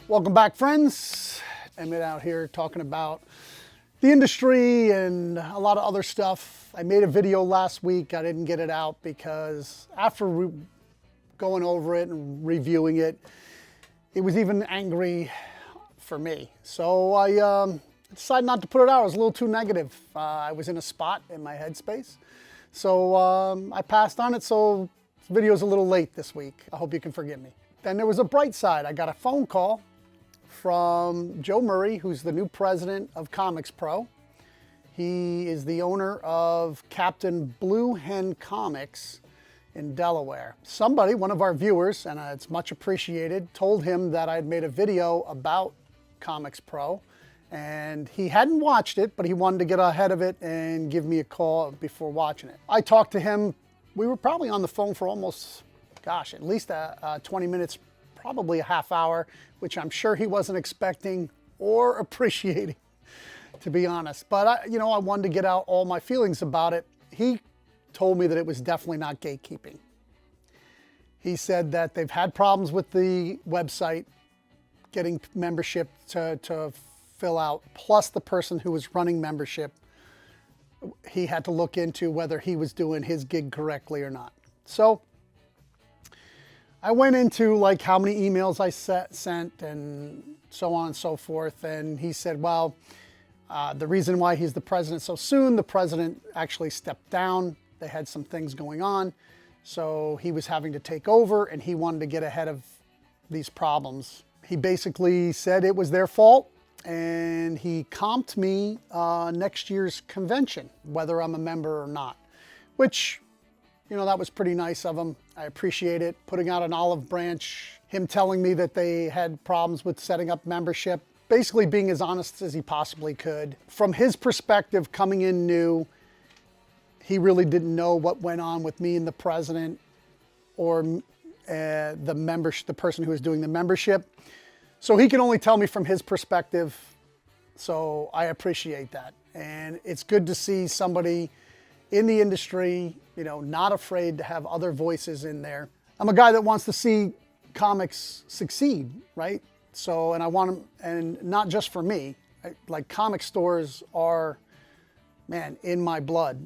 Welcome back, friends. Emmett out here talking about the industry and a lot of other stuff. I made a video last week. I didn't get it out because after going over it and reviewing it, it was even angry for me. So I decided not to put it out. I was a little too negative. I was in a spot in my headspace. So I passed on it. So this video's a little late this week. I hope you can forgive me. Then there was a bright side. I got a phone call from Joe Murray, who's the new president of Comicspro. He is the owner of Captain Blue Hen Comics in Delaware. Somebody, one of our viewers, and it's much appreciated, told him that I'd made a video about Comicspro, and he hadn't watched it, but he wanted to get ahead of it and give me a call before watching it. I talked to him. We were probably on the phone for almost, gosh, at least 20 minutes, probably a half hour, which I'm sure he wasn't expecting or appreciating, to be honest. But I wanted to get out all my feelings about it. He told me that it was definitely not gatekeeping. He said that they've had problems with the website getting membership to fill out, plus the person who was running membership, he had to look into whether he was doing his gig correctly or not. So I went into like how many emails I sent and so on and so forth. And he said, well, the reason why he's the president so soon, the president actually stepped down. They had some things going on. So he was having to take over and he wanted to get ahead of these problems. He basically said it was their fault and he comped me next year's convention, whether I'm a member or not, which, that was pretty nice of him. I appreciate it. Putting out an olive branch, him telling me that they had problems with setting up membership, basically being as honest as he possibly could. From his perspective, coming in new, he really didn't know what went on with me and the president or the person who was doing the membership. So he can only tell me from his perspective. So I appreciate that. And it's good to see somebody in the industry, not afraid to have other voices in there. I'm a guy that wants to see comics succeed, right? So, and I want them, and not just for me, like comic stores are, man, in my blood.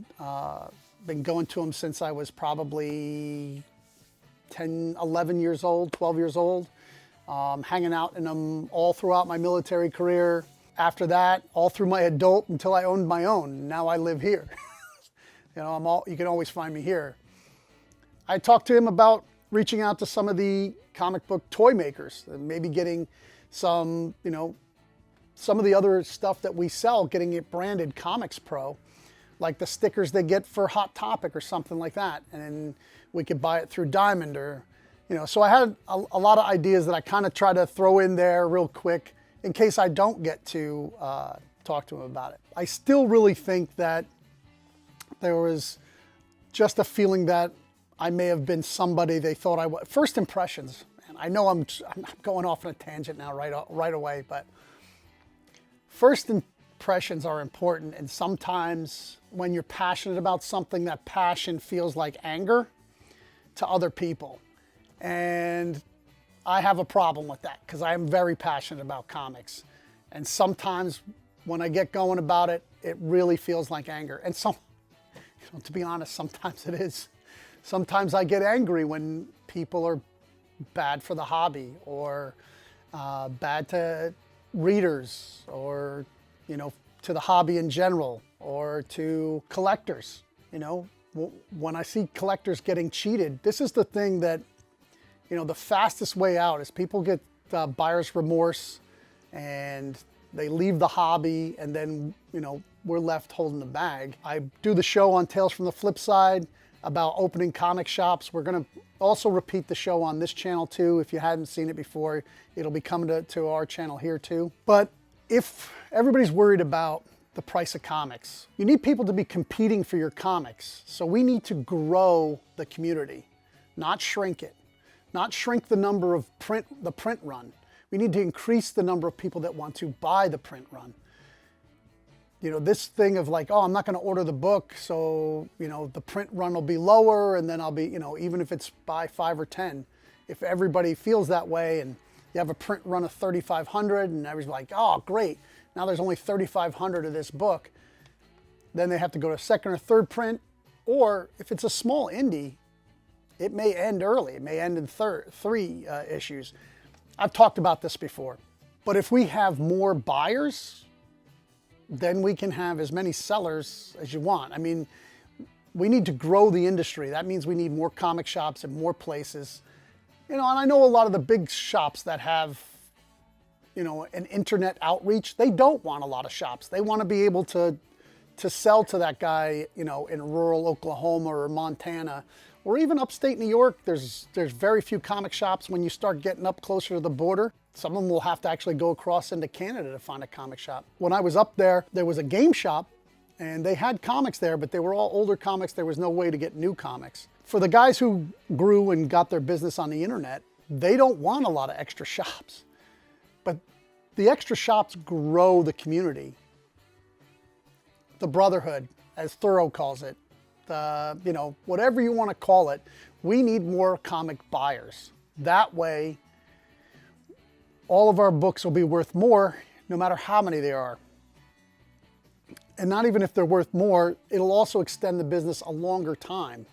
Been going to them since I was probably 10, 11 years old, 12 years old. Hanging out in them all throughout my military career. After that, all through my adult until I owned my own. Now I live here. You can always find me here. I talked to him about reaching out to some of the comic book toy makers, and maybe getting some of the other stuff that we sell, getting it branded Comicspro, like the stickers they get for Hot Topic or something like that. And we could buy it through Diamond or, so I had a lot of ideas that I kind of try to throw in there real quick in case I don't get to talk to him about it. I still really think that there was just a feeling that I may have been somebody they thought I was. First impressions, man. I know I'm going off on a tangent now right away, but first impressions are important. And sometimes when you're passionate about something, that passion feels like anger to other people. And I have a problem with that because I am very passionate about comics. And sometimes when I get going about it, it really feels like anger. And to be honest, sometimes it is. Sometimes I get angry when people are bad for the hobby or bad to readers or, to the hobby in general or to collectors. When I see collectors getting cheated, this is the thing that, the fastest way out is people get buyer's remorse and they leave the hobby and then, we're left holding the bag. I do the show on Tales from the Flip Side about opening comic shops. We're going to also repeat the show on this channel too. If you hadn't seen it before, it'll be coming to our channel here too. But if everybody's worried about the price of comics, you need people to be competing for your comics. So we need to grow the community, not shrink it, not shrink the number of the print run. We need to increase the number of people that want to buy the print run. This thing of like, oh, I'm not going to order the book, so, the print run will be lower, and then I'll be, even if it's buy 5 or 10, if everybody feels that way and You have a print run of 3,500 and everybody's like, oh, great. Now there's only 3,500 of this book. Then they have to go to second or third print. Or if it's a small indie, it may end early. It may end in three issues. I've talked about this before. But if we have more buyers, then we can have as many sellers as you want. I mean, we need to grow the industry. That means we need more comic shops and more places. You know, and I know a lot of the big shops that have, you know, an internet outreach, they don't want a lot of shops. They want to be able to sell to that guy, you know, in rural Oklahoma or Montana, or even upstate New York. There's very few comic shops. When you start getting up closer to the border, some of them will have to actually go across into Canada to find a comic shop. When I was up there, there was a game shop, and they had comics there, but they were all older comics. There was no way to get new comics. For the guys who grew and got their business on the internet, they don't want a lot of extra shops. But the extra shops grow the community. The brotherhood, as Thoreau calls it, you know, whatever you want to call it, we need more comic buyers. That way, all of our books will be worth more, no matter how many there are. And not even if they're worth more, it'll also extend the business a longer time,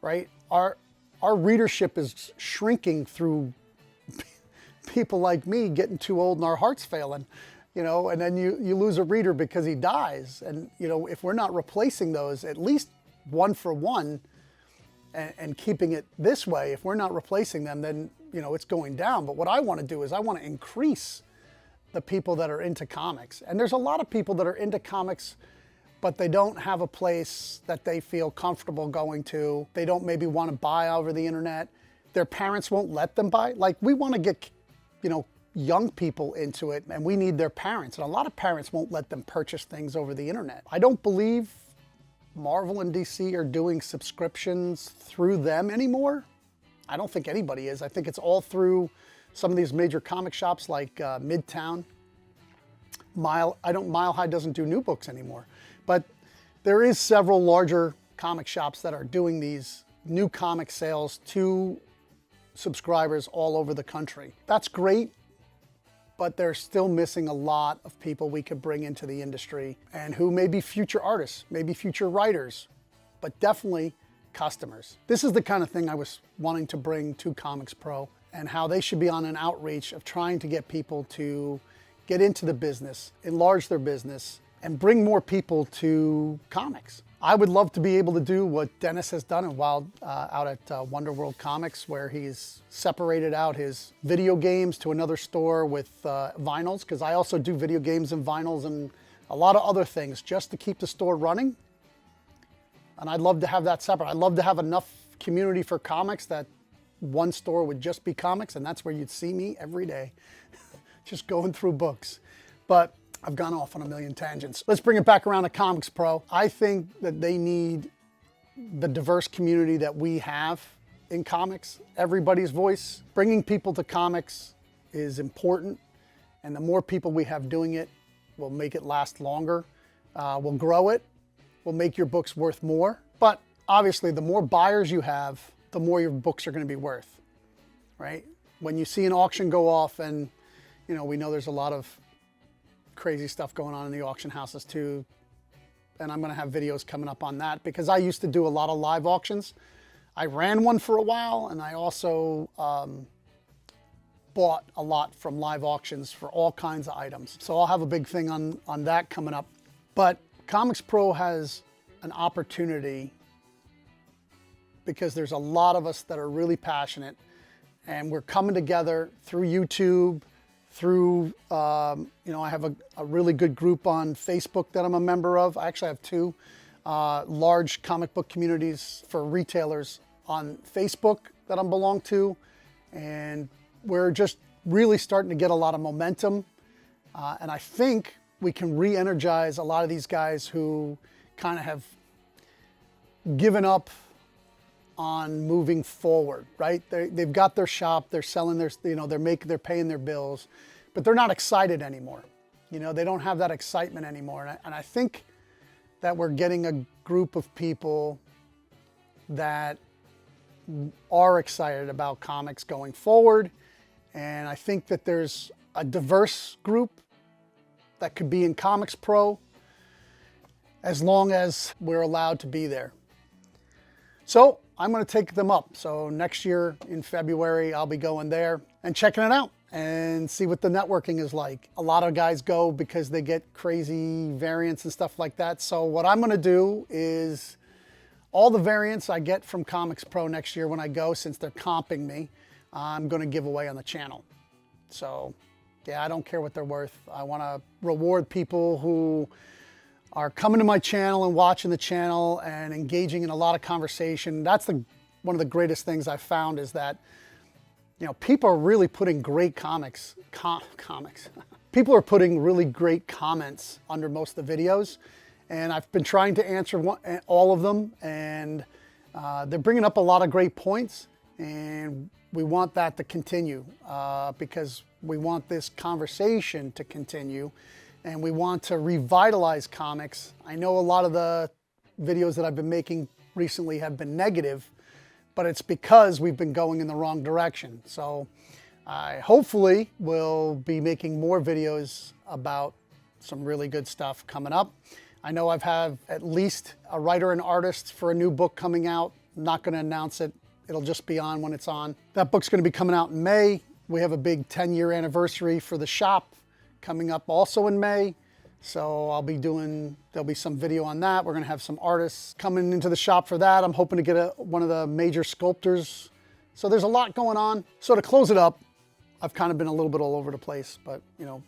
right? Our readership is shrinking through people like me getting too old and our hearts failing, you know, and then you lose a reader because he dies. And, you know, if we're not replacing those, at least one for one, and keeping it this way, if we're not replacing them, then, you know, it's going down. But what I want to do is I want to increase the people that are into comics. And there's a lot of people that are into comics, but they don't have a place that they feel comfortable going to. They don't maybe want to buy over the internet. Their parents won't let them buy. Like, we want to get, you know, young people into it, and we need their parents. And a lot of parents won't let them purchase things over the internet. I don't believe Marvel and DC are doing subscriptions through them anymore. I don't think anybody is. I think it's all through some of these major comic shops like Midtown. Mile High doesn't do new books anymore. But there is several larger comic shops that are doing these new comic sales to subscribers all over the country. That's great, but they're still missing a lot of people we could bring into the industry and who may be future artists, maybe future writers, but definitely customers. This is the kind of thing I was wanting to bring to Comicspro, and how they should be on an outreach of trying to get people to get into the business, enlarge their business, and bring more people to comics. I would love to be able to do what Dennis has done out at Wonder World Comics, where he's separated out his video games to another store with vinyls, because I also do video games and vinyls and a lot of other things just to keep the store running. And I'd love to have that separate. I'd love to have enough community for comics that one store would just be comics, and that's where you'd see me every day, just going through books. But I've gone off on a million tangents. Let's bring it back around to Comicspro. I think that they need the diverse community that we have in comics, everybody's voice. Bringing people to comics is important, and the more people we have doing it will make it last longer. We'll grow it, will make your books worth more. But obviously, the more buyers you have, the more your books are going to be worth, right? When you see an auction go off, and you know, we know there's a lot of crazy stuff going on in the auction houses too, and I'm going to have videos coming up on that, because I used to do a lot of live auctions. I ran one for a while, and I also bought a lot from live auctions for all kinds of items. So I'll have a big thing on that coming up. But Comicspro has an opportunity, because there's a lot of us that are really passionate, and we're coming together through YouTube, through, you know, I have a really good group on Facebook that I'm a member of. I actually have two large comic book communities for retailers on Facebook that I belong to, and we're just really starting to get a lot of momentum, and I think we can re-energize a lot of these guys who kind of have given up on moving forward, right? They've got their shop, they're selling their, you know, they're paying their bills, but they're not excited anymore. You know, they don't have that excitement anymore. And I think that we're getting a group of people that are excited about comics going forward, And I think that there's a diverse group that could be in Comicspro as long as we're allowed to be there. So I'm going to take them up. So next year in February, I'll be going there and checking it out and see what the networking is like. A lot of guys go because they get crazy variants and stuff like that. So what I'm going to do is all the variants I get from Comicspro next year when I go, since they're comping me, I'm going to give away on the channel. So yeah, I don't care what they're worth. I want to reward people who are coming to my channel and watching the channel and engaging in a lot of conversation. That's one of the greatest things I've found, is that, you know, people are really putting great comics. People are putting really great comments under most of the videos, and I've been trying to answer all of them, and they're bringing up a lot of great points, and we want that to continue because we want this conversation to continue, and we want to revitalize comics. I know a lot of the videos that I've been making recently have been negative, but it's because we've been going in the wrong direction. So I hopefully will be making more videos about some really good stuff coming up. I know I've had at least a writer and artist for a new book coming out. I'm not going to announce it. It'll just be on when it's on. That book's going to be coming out in May. We have a big 10-year anniversary for the shop coming up also in May. So there'll be some video on that. We're going to have some artists coming into the shop for that. I'm hoping to get one of the major sculptors. So there's a lot going on. So to close it up, I've kind of been a little bit all over the place, but you know,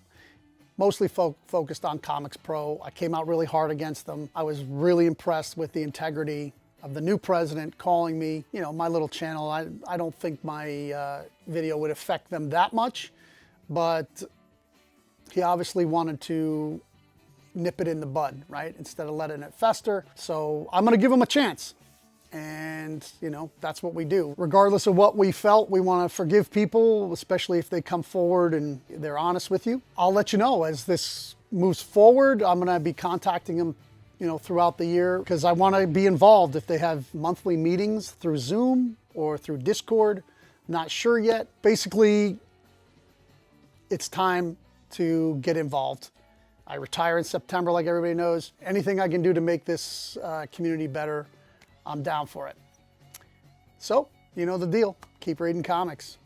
mostly focused on Comicspro. I came out really hard against them. I was really impressed with the integrity of the new president calling me. You know, my little channel, I don't think my video would affect them that much, but he obviously wanted to nip it in the bud, right? Instead of letting it fester. So I'm gonna give him a chance. And you know, that's what we do. Regardless of what we felt, we wanna forgive people, especially if they come forward and they're honest with you. I'll let you know as this moves forward. I'm gonna be contacting them, you know, throughout the year, because I wanna be involved. If they have monthly meetings through Zoom or through Discord, not sure yet. Basically, it's time to get involved. I retire in September, like everybody knows. Anything I can do to make this community better, I'm down for it. So, you know the deal. Keep reading comics.